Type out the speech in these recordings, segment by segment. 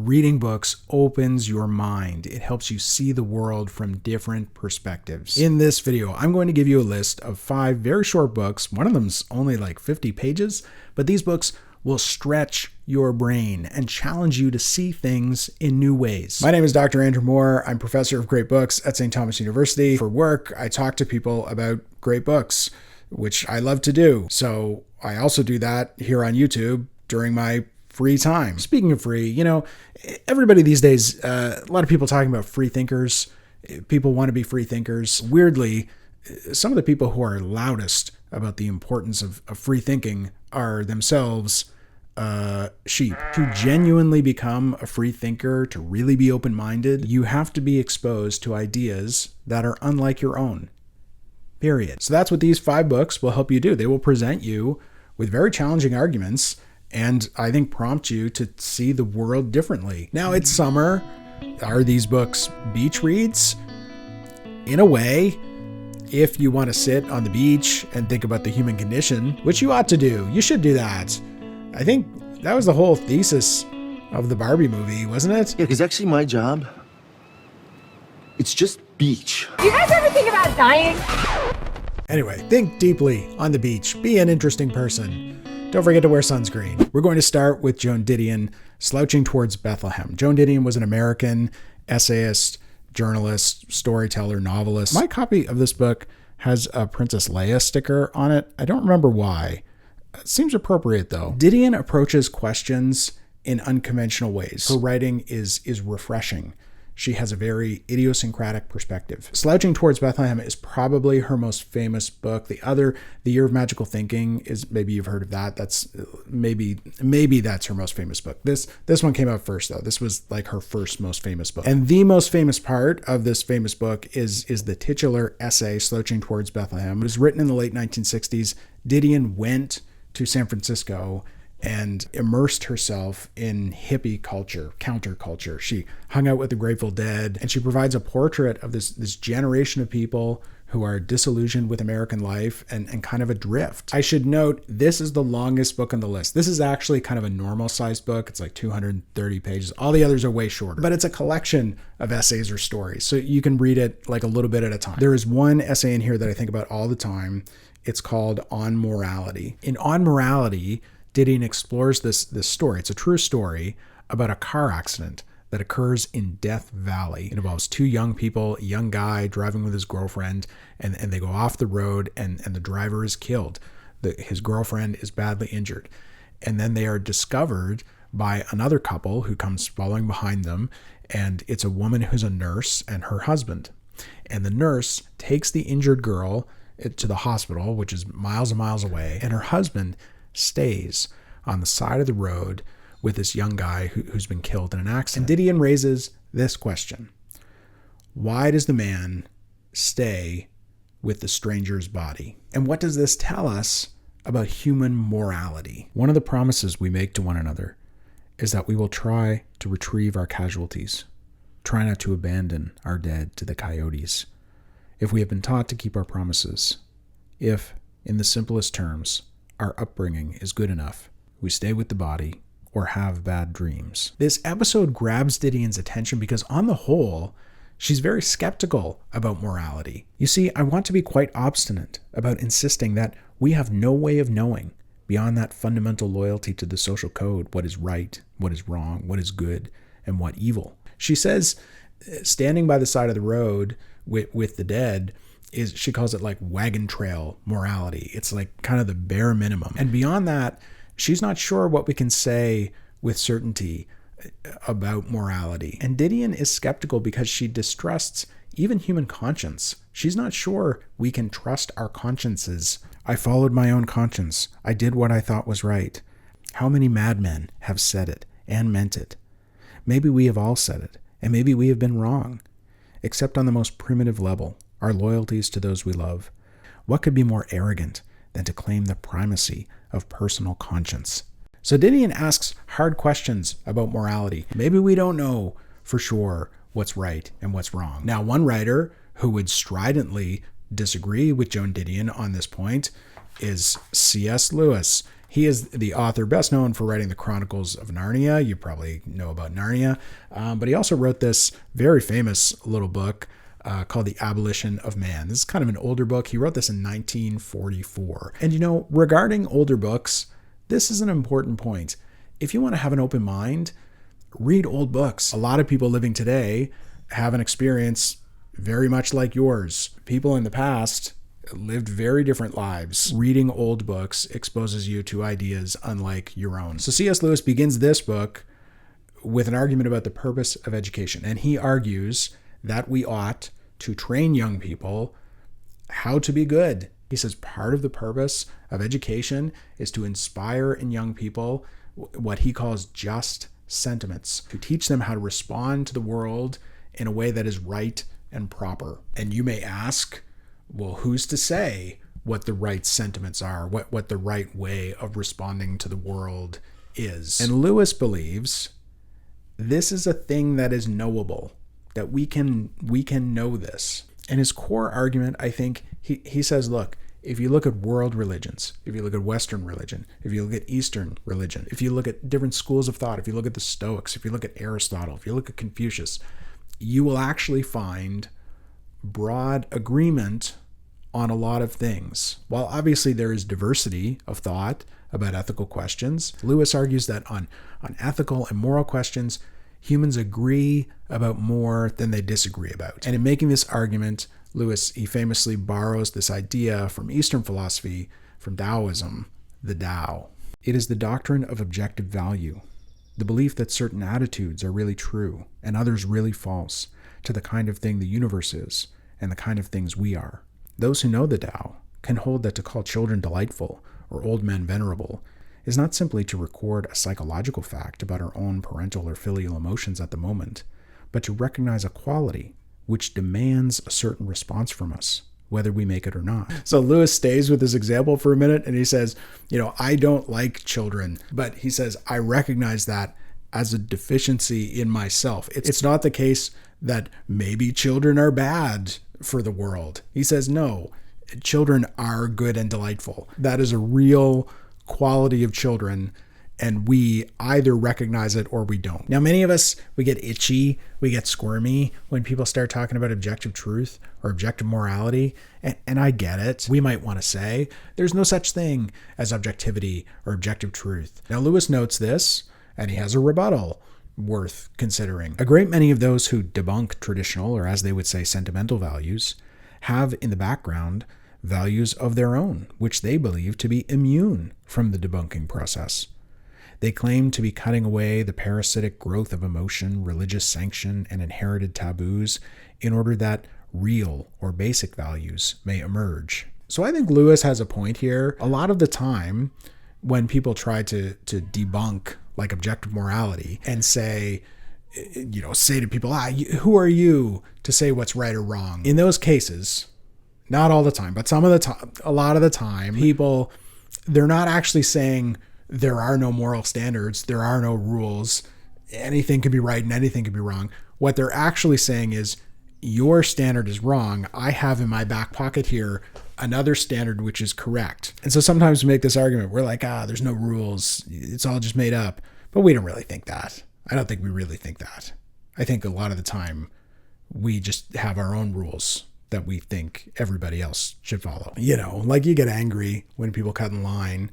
Reading books opens your mind. It helps you see the world from different perspectives. In this video, I'm going to give you a list of 5 very short books. One of them's only like 50 pages, but these books will stretch your brain and challenge you to see things in new ways. My name is Dr. Andrew Moore. I'm professor of great books at St. Thomas University. For work, I talk to people about great books, which I love to do. So I also do that here on YouTube during my free time. Speaking of free, everybody these days, a lot of people talking about free thinkers. People want to be free thinkers. Weirdly, some of the people who are loudest about the importance of free thinking are themselves sheep. To genuinely become a free thinker, to really be open-minded, you have to be exposed to ideas that are unlike your own. Period. So that's what these 5 books will help you do. They will present you with very challenging arguments and I think prompt you to see the world differently. Now it's summer. Are these books beach reads? In a way, if you want to sit on the beach and think about the human condition, which you ought to do. You should do that. I think that was the whole thesis of the Barbie movie, wasn't it? Yeah, because actually my job, it's just beach. You guys ever think about dying? Anyway, think deeply on the beach. Be an interesting person. Don't forget to wear sunscreen. We're going to start with Joan Didion, Slouching Towards Bethlehem. Joan Didion was an American essayist, journalist, storyteller, novelist. My copy of this book has a Princess Leia sticker on it. I don't remember why. It seems appropriate though. Didion approaches questions in unconventional ways. Her writing is refreshing. She has a very idiosyncratic perspective. Slouching Towards Bethlehem is probably her most famous book. The other, The Year of Magical Thinking, is, maybe you've heard of that. That's maybe that's her most famous book. This one came out first though. This was like her first most famous book. And the most famous part of this famous book is the titular essay, Slouching Towards Bethlehem. It was written in the late 1960s. Didion went to San Francisco and immersed herself in hippie culture, counterculture. She hung out with the Grateful Dead, and she provides a portrait of this generation of people who are disillusioned with American life and kind of adrift. I should note, this is the longest book on the list. This is actually kind of a normal sized book. It's like 230 pages. All the others are way shorter, but it's a collection of essays or stories. So you can read it like a little bit at a time. There is one essay in here that I think about all the time. It's called On Morality. In On Morality, Didion explores this story. It's a true story about a car accident that occurs in Death Valley. It involves 2 young people, a young guy driving with his girlfriend, and they go off the road and the driver is killed. His girlfriend is badly injured. And then they are discovered by another couple who comes following behind them, and it's a woman who's a nurse and her husband. And the nurse takes the injured girl to the hospital, which is miles and miles away, and her husband stays on the side of the road with this young guy who's been killed in an accident. And Didion raises this question: why does the man stay with the stranger's body? And what does this tell us about human morality? One of the promises we make to one another is that we will try to retrieve our casualties, try not to abandon our dead to the coyotes. If we have been taught to keep our promises, if, in the simplest terms, our upbringing is good enough, we stay with the body or have bad dreams. This episode grabs Didion's attention because on the whole, she's very skeptical about morality. You see, I want to be quite obstinate about insisting that we have no way of knowing, beyond that fundamental loyalty to the social code, what is right, what is wrong, what is good, and what evil. She says, standing by the side of the road with the dead, she calls it like wagon trail morality. It's like kind of the bare minimum. And beyond that, she's not sure what we can say with certainty about morality. And Didion is skeptical because she distrusts even human conscience. She's not sure we can trust our consciences. I followed my own conscience. I did what I thought was right. How many madmen have said it and meant it? Maybe we have all said it, and maybe we have been wrong, except on the most primitive level. Our loyalties to those we love. What could be more arrogant than to claim the primacy of personal conscience? So Didion asks hard questions about morality. Maybe we don't know for sure what's right and what's wrong. Now, one writer who would stridently disagree with Joan Didion on this point is C.S. Lewis. He is the author best known for writing the Chronicles of Narnia. You probably know about Narnia. But he also wrote this very famous little book called The Abolition of Man. This is kind of an older book. He wrote this in 1944. And regarding older books, this is an important point. If you want to have an open mind, read old books. A lot of people living today have an experience very much like yours. People in the past lived very different lives. Reading old books exposes you to ideas unlike your own. So C.S. Lewis begins this book with an argument about the purpose of education. And he argues that we ought to train young people how to be good. He says part of the purpose of education is to inspire in young people what he calls just sentiments, to teach them how to respond to the world in a way that is right and proper. And you may ask, well, who's to say what the right sentiments are, what the right way of responding to the world is? And Lewis believes this is a thing that is knowable, that we can know this. And his core argument, I think, he says, look, if you look at world religions, if you look at Western religion, if you look at Eastern religion, if you look at different schools of thought, if you look at the Stoics, if you look at Aristotle, if you look at Confucius, you will actually find broad agreement on a lot of things. While obviously there is diversity of thought about ethical questions, Lewis argues that on ethical and moral questions, humans agree about more than they disagree about. And in making this argument, Lewis, he famously borrows this idea from Eastern philosophy, from Taoism, the Tao. It is the doctrine of objective value, the belief that certain attitudes are really true and others really false to the kind of thing the universe is and the kind of things we are. Those who know the Tao can hold that to call children delightful or old men venerable is not simply to record a psychological fact about our own parental or filial emotions at the moment, but to recognize a quality which demands a certain response from us, whether we make it or not. So Lewis stays with this example for a minute and he says, I don't like children, but he says, I recognize that as a deficiency in myself. It's not the case that maybe children are bad for the world. He says, no, children are good and delightful. That is a real quality of children, and we either recognize it or we don't. Now, many of us, we get itchy, we get squirmy when people start talking about objective truth or objective morality, and I get it. We might want to say, there's no such thing as objectivity or objective truth. Now, Lewis notes this, and he has a rebuttal worth considering. A great many of those who debunk traditional, or as they would say, sentimental values, have in the background values of their own, which they believe to be immune from the debunking process. They claim to be cutting away the parasitic growth of emotion, religious sanction, and inherited taboos in order that real or basic values may emerge. So I think Lewis has a point here. A lot of the time when people try to debunk like objective morality and say to people, who are you to say what's right or wrong? In those cases, not all the time, but some of the time, a lot of the time, people, they're not actually saying there are no moral standards, there are no rules, anything can be right and anything can be wrong. What they're actually saying is, your standard is wrong. I have in my back pocket here another standard which is correct. And so sometimes we make this argument, we're like, there's no rules, it's all just made up. But we don't really think that. I don't think we really think that. I think a lot of the time we just have our own rules that we think everybody else should follow. Like you get angry when people cut in line.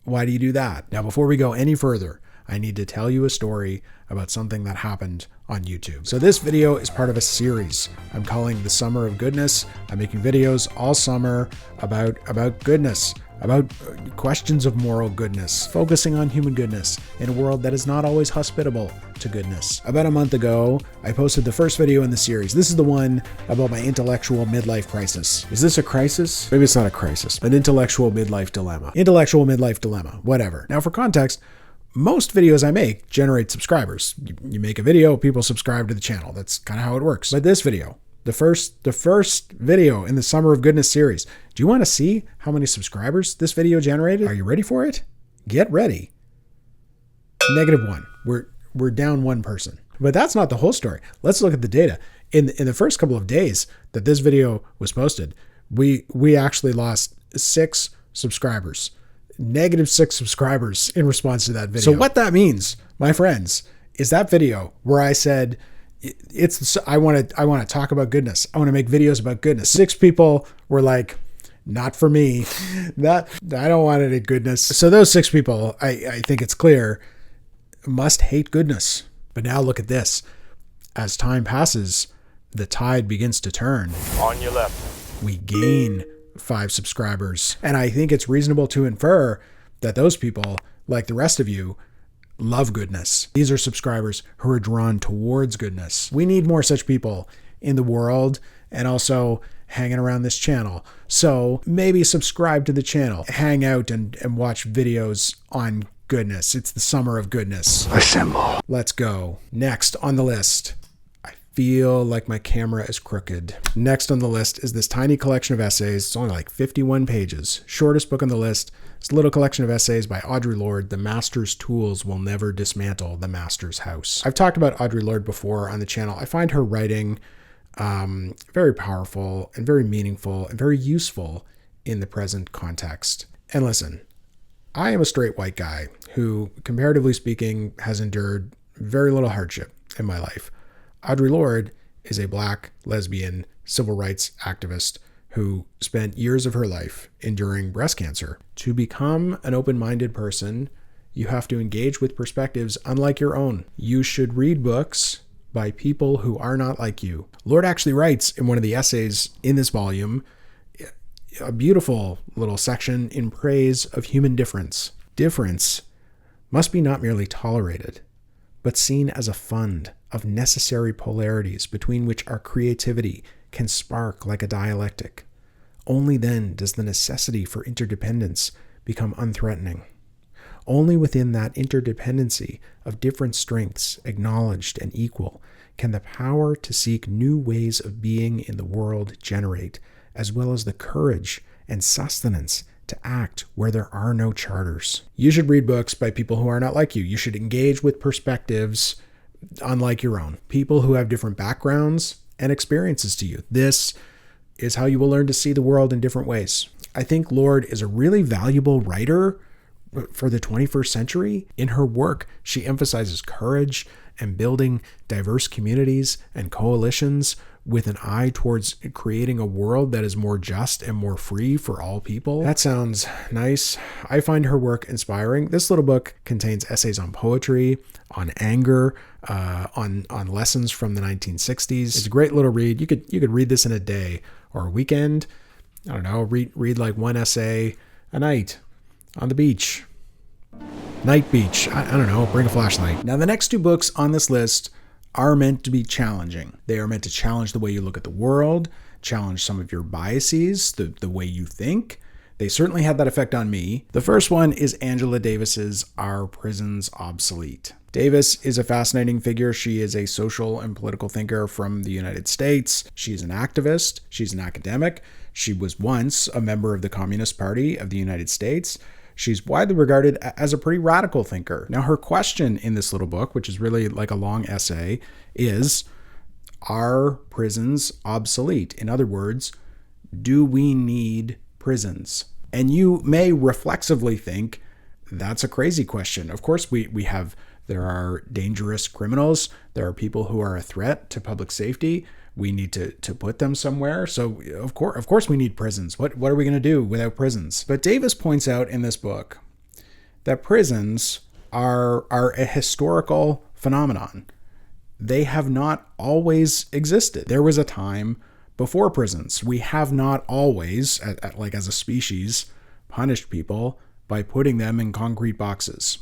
Why do you do that? Now, before we go any further, I need to tell you a story about something that happened on YouTube. So this video is part of a series I'm calling The Summer of Goodness. I'm making videos all summer about goodness, about questions of moral goodness, focusing on human goodness in a world that is not always hospitable to goodness. About a month ago, I posted the first video in the series. This is the one about my intellectual midlife crisis. Is this a crisis? Maybe it's not a crisis. An intellectual midlife dilemma. Intellectual midlife dilemma. Whatever. Now, for context, most videos I make generate subscribers. You make a video, people subscribe to the channel. That's kind of how it works. But this video, the first video in the Summer of Goodness series, do you want to see how many subscribers this video generated? Are you ready for it? Get ready. -1. We're down one person. But that's not the whole story. Let's look at the data. In the first couple of days that this video was posted, we actually lost 6 subscribers. -6 subscribers in response to that video. So what that means, my friends, is that video where I said, I want to talk about goodness. I want to make videos about goodness. 6 people were like, not for me. I don't want any goodness. So those 6 people, I think it's clear, must hate goodness. But now look at this. As time passes, the tide begins to turn. On your left. We gain 5 subscribers. And I think it's reasonable to infer that those people, like the rest of you, love goodness. These are subscribers who are drawn towards goodness. We need more such people in the world and also hanging around this channel. So maybe subscribe to the channel, hang out and watch videos on goodness. It's the summer of goodness. Assemble. Let's go. Next on the list. I feel like my camera is crooked. Next on the list is this tiny collection of essays. It's only like 51 pages. Shortest book on the list. It's a little collection of essays by Audre Lorde. The Master's tools will never dismantle the Master's house. I've talked about Audre Lorde before on the channel. I find her writing very powerful and very meaningful and very useful in the present context. And listen, I am a straight white guy who, comparatively speaking, has endured very little hardship in my life. Audre Lorde is a black, lesbian, civil rights activist who spent years of her life enduring breast cancer. To become an open-minded person, you have to engage with perspectives unlike your own. You should read books by people who are not like you. Lorde actually writes in one of the essays in this volume a beautiful little section in praise of human difference. Difference must be not merely tolerated, but seen as a fund of necessary polarities between which our creativity can spark like a dialectic. Only then does the necessity for interdependence become unthreatening. Only within that interdependency of different strengths, acknowledged and equal, can the power to seek new ways of being in the world generate, as well as the courage and sustenance to act where there are no charters. You should read books by people who are not like you. You should engage with perspectives unlike your own, people who have different backgrounds and experiences to you. This is how you will learn to see the world in different ways. I think Lorde is a really valuable writer for the 21st century. In her work, she emphasizes courage and building diverse communities and coalitions with an eye towards creating a world that is more just and more free for all people. That sounds nice. I find her work inspiring. This little book contains essays on poetry, on anger, on lessons from the 1960s. It's a great little read. You could read this in a day or a weekend. I don't know, read like one essay a night on the beach. Night beach. I don't know, bring a flashlight. Now, the next 2 books on this list are meant to be challenging. They are meant to challenge the way you look at the world, challenge some of your biases, the way you think. They certainly had that effect on me. The first one is Angela Davis's Are Prisons Obsolete? Davis is a fascinating figure. She is a social and political thinker from the United States. She's an activist. She's an academic. She was once a member of the Communist Party of the United States. She's widely regarded as a pretty radical thinker. Now, her question in this little book, which is really like a long essay, is, are prisons obsolete? In other words, do we need prisons? And you may reflexively think, that's a crazy question. Of course, there are dangerous criminals. There are people who are a threat to public safety. We need to put them somewhere. So of course we need prisons. What are we going to do without prisons? But Davis points out in this book that prisons are a historical phenomenon. They have not always existed. There was a time before prisons. We have not always, like as a species, punished people by putting them in concrete boxes.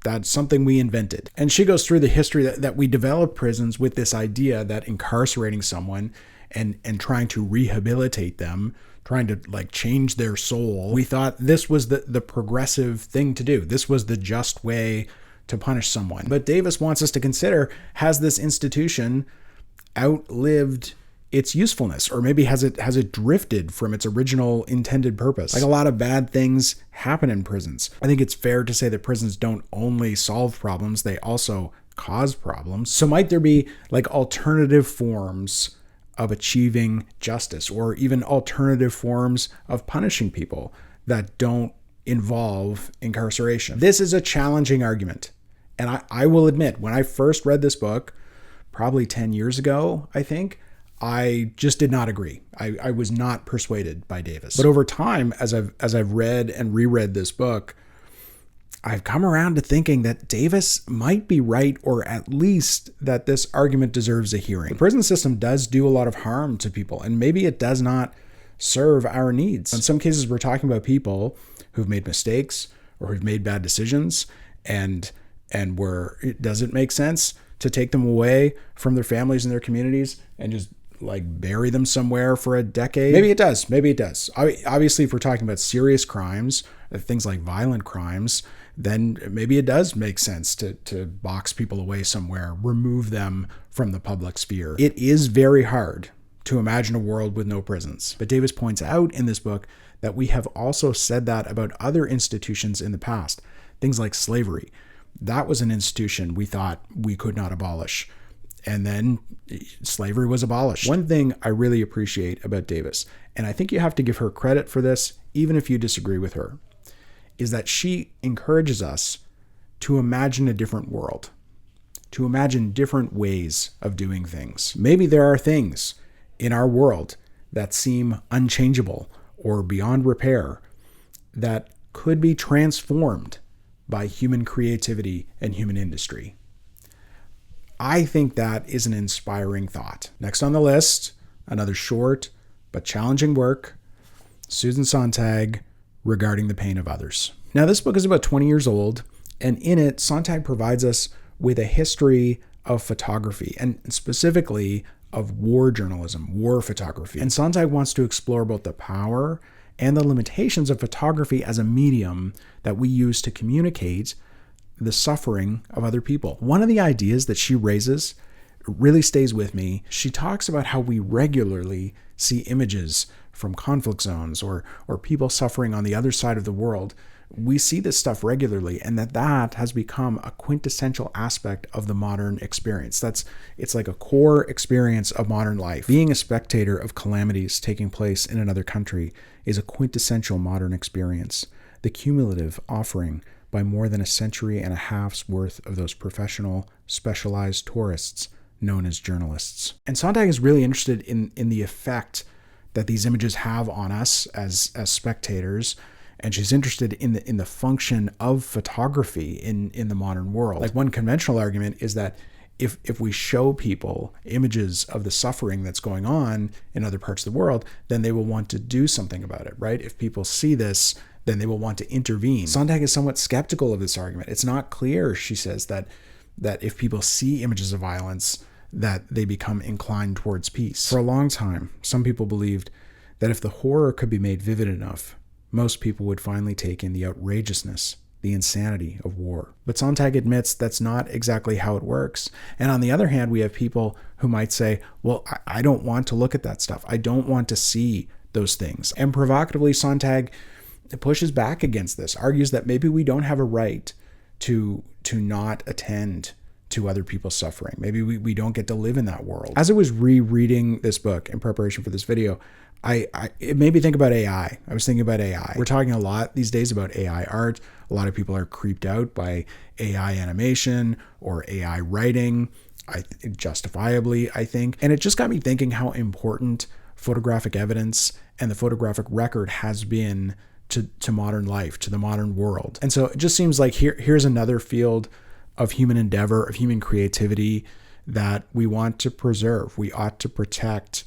That's something we invented. And she goes through the history that we developed prisons with this idea that incarcerating someone and trying to rehabilitate them, trying to like change their soul, we thought this was the progressive thing to do. This was the just way to punish someone. But Davis wants us to consider, has this institution outlived its usefulness, or maybe has it drifted from its original intended purpose? Like, a lot of bad things happen in prisons. I think it's fair to say that prisons don't only solve problems, they also cause problems. So might there be like alternative forms of achieving justice, or even alternative forms of punishing people that don't involve incarceration. This is a challenging argument. And I will admit, when I first read this book, probably 10 years ago, I think, I just did not agree. I was not persuaded by Davis. But over time, as I've read and reread this book, I've come around to thinking that Davis might be right, or at least that this argument deserves a hearing. The prison system does do a lot of harm to people, and maybe it does not serve our needs. In some cases, we're talking about people who've made mistakes or who've made bad decisions, and where it doesn't make sense to take them away from their families and their communities and just like bury them somewhere for a decade. Maybe it does. Obviously, if we're talking about serious crimes, things like violent crimes, then maybe it does make sense to box people away somewhere, remove them from the public sphere. It is very hard to imagine a world with no prisons. But Davis points out in this book that we have also said that about other institutions in the past. Things like slavery. That was an institution we thought we could not abolish. And then slavery was abolished. One thing I really appreciate about Davis, and I think you have to give her credit for this, even if you disagree with her, is that she encourages us to imagine a different world, to imagine different ways of doing things. Maybe there are things in our world that seem unchangeable or beyond repair that could be transformed by human creativity and human industry. I think that is an inspiring thought. Next on the list, another short but challenging work, Susan Sontag, Regarding the Pain of Others. Now, this book is about 20 years old, and in it, Sontag provides us with a history of photography, and specifically of war journalism, war photography. And Sontag wants to explore both the power and the limitations of photography as a medium that we use to communicate the suffering of other people. One of the ideas that she raises really stays with me. She talks about how we regularly see images from conflict zones or people suffering on the other side of the world. We see this stuff regularly, and that has become a quintessential aspect of the modern experience. It's like a core experience of modern life. Being a spectator of calamities taking place in another country is a quintessential modern experience. The cumulative offering by more than a century and a half's worth of those professional, specialized tourists known as journalists. And Sontag is really interested in the effect that these images have on us as spectators, and she's interested in the function of photography in the modern world. Like, one conventional argument is that if we show people images of the suffering that's going on in other parts of the world, then they will want to do something about it, right? If people see this, then they will want to intervene. Sontag is somewhat skeptical of this argument. It's not clear, she says, that if people see images of violence, that they become inclined towards peace. For a long time, some people believed that if the horror could be made vivid enough, most people would finally take in the outrageousness, the insanity of war. But Sontag admits that's not exactly how it works. And on the other hand, we have people who might say, well, I don't want to look at that stuff. I don't want to see those things. And provocatively, Sontag pushes back against this, argues that maybe we don't have a right to not attend to other people's suffering. Maybe we don't get to live in that world. As I was rereading this book in preparation for this video, it made me think about AI. I was thinking about AI. We're talking a lot these days about AI art. A lot of people are creeped out by AI animation or AI writing, justifiably, I think. And it just got me thinking how important photographic evidence and the photographic record has been to modern life, to the modern world. And so it just seems like here's another field of human endeavor, of human creativity that we want to preserve. We ought to protect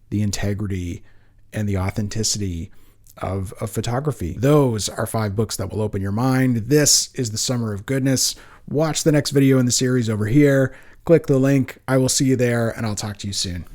the integrity and the authenticity of photography. Those are 5 books that will open your mind. This is the Summer of Goodness. Watch the next video in the series over here. Click the link. I will see you there, and I'll talk to you soon.